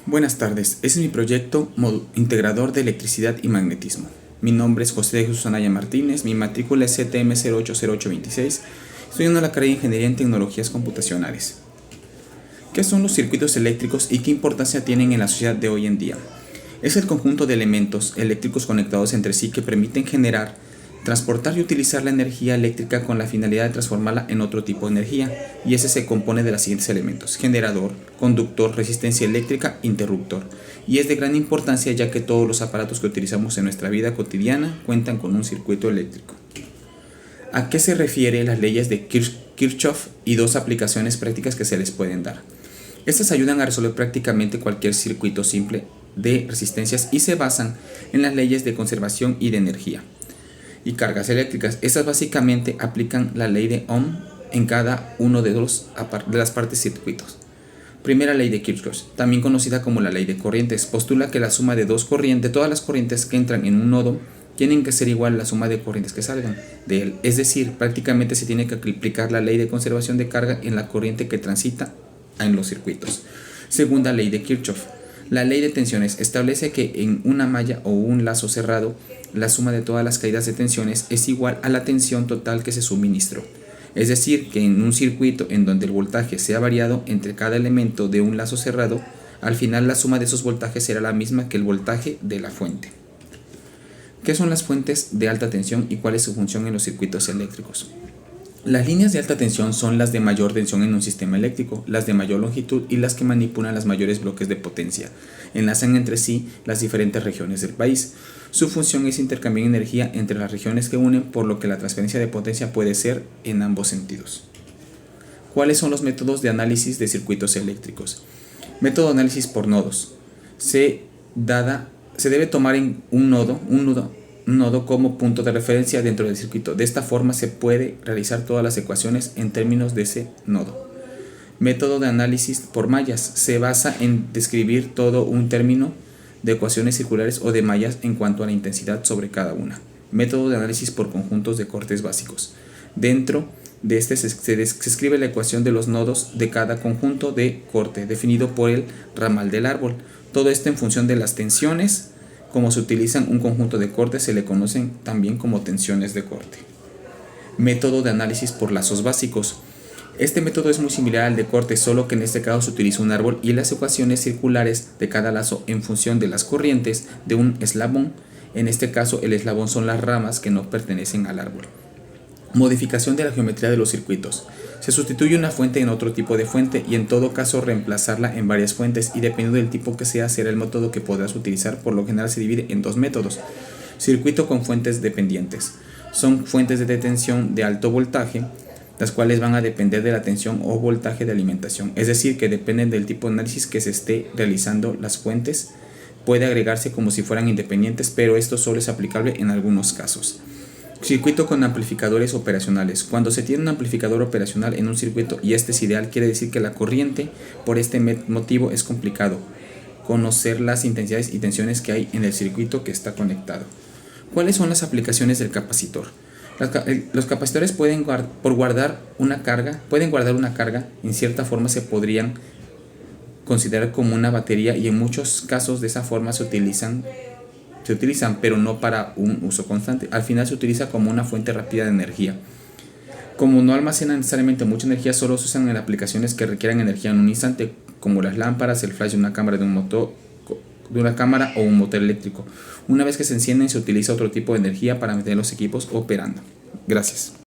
Buenas tardes, este es mi proyecto Integrador de Electricidad y Magnetismo. Mi nombre es José de Jesús Anaya Martínez, mi matrícula es CTM080826, estudiando la carrera de Ingeniería en Tecnologías Computacionales. ¿Qué son los circuitos eléctricos y qué importancia tienen en la sociedad de hoy en día? Es el conjunto de elementos eléctricos conectados entre sí que permiten generar, transportar y utilizar la energía eléctrica con la finalidad de transformarla en otro tipo de energía, y ese se compone de los siguientes elementos: generador, conductor, resistencia eléctrica, interruptor, y es de gran importancia ya que todos los aparatos que utilizamos en nuestra vida cotidiana cuentan con un circuito eléctrico. ¿A qué se refiere las leyes de Kirchhoff y dos aplicaciones prácticas que se les pueden dar? Estas ayudan a resolver prácticamente cualquier circuito simple de resistencias y se basan en las leyes de conservación y de energía y cargas eléctricas. Estas básicamente aplican la ley de Ohm en cada uno de las partes circuitos. Primera ley de Kirchhoff, también conocida como la ley de corrientes, postula que la suma de todas las corrientes que entran en un nodo tienen que ser igual a la suma de corrientes que salgan de él. Es decir, prácticamente se tiene que aplicar la ley de conservación de carga en la corriente que transita en los circuitos. Segunda ley de Kirchhoff. La ley de tensiones establece que en una malla o un lazo cerrado, la suma de todas las caídas de tensiones es igual a la tensión total que se suministró. Es decir, que en un circuito en donde el voltaje sea variado entre cada elemento de un lazo cerrado, al final la suma de esos voltajes será la misma que el voltaje de la fuente. ¿Qué son las fuentes de alta tensión y cuál es su función en los circuitos eléctricos? Las líneas de alta tensión son las de mayor tensión en un sistema eléctrico, las de mayor longitud y las que manipulan los mayores bloques de potencia. Enlazan entre sí las diferentes regiones del país. Su función es intercambiar energía entre las regiones que unen, por lo que la transferencia de potencia puede ser en ambos sentidos. ¿Cuáles son los métodos de análisis de circuitos eléctricos? Método de análisis por nodos. Se debe tomar en un nodo como punto de referencia dentro del circuito. De esta forma se puede realizar todas las ecuaciones en términos de ese nodo. Método de análisis por mallas. Se basa en describir todo un término de ecuaciones circulares o de mallas en cuanto a la intensidad sobre cada una. Método de análisis por conjuntos de cortes básicos. Dentro de este se escribe la ecuación de los nodos de cada conjunto de corte, definido por el ramal del árbol. Todo esto en función de las tensiones. Como se utilizan un conjunto de cortes, se le conocen también como tensiones de corte. Método de análisis por lazos básicos. Este método es muy similar al de corte, solo que en este caso se utiliza un árbol y las ecuaciones circulares de cada lazo en función de las corrientes de un eslabón. En este caso, el eslabón son las ramas que no pertenecen al árbol. Modificación de la geometría de los circuitos. Se sustituye una fuente en otro tipo de fuente y en todo caso reemplazarla en varias fuentes, y dependiendo del tipo que sea será el método que podrás utilizar. Por lo general se divide en dos métodos. Circuito con fuentes dependientes. Son fuentes de tensión de alto voltaje, las cuales van a depender de la tensión o voltaje de alimentación, es decir, que dependen del tipo de análisis que se esté realizando. Las fuentes puede agregarse como si fueran independientes, pero esto solo es aplicable en algunos casos. Circuito con amplificadores operacionales. Cuando se tiene un amplificador operacional en un circuito y este es ideal, quiere decir que la corriente, por este motivo es complicado conocer las intensidades y tensiones que hay en el circuito que está conectado. ¿Cuáles son las aplicaciones del capacitor? Los capacitores pueden guardar una carga, en cierta forma se podrían considerar como una batería, y en muchos casos de esa forma se utilizan, pero no para un uso constante. Al final se utiliza como una fuente rápida de energía. Como no almacenan necesariamente mucha energía, solo se usan en aplicaciones que requieran energía en un instante, como las lámparas, el flash de una cámara o un motor eléctrico. Una vez que se encienden, se utiliza otro tipo de energía para mantener los equipos operando. Gracias.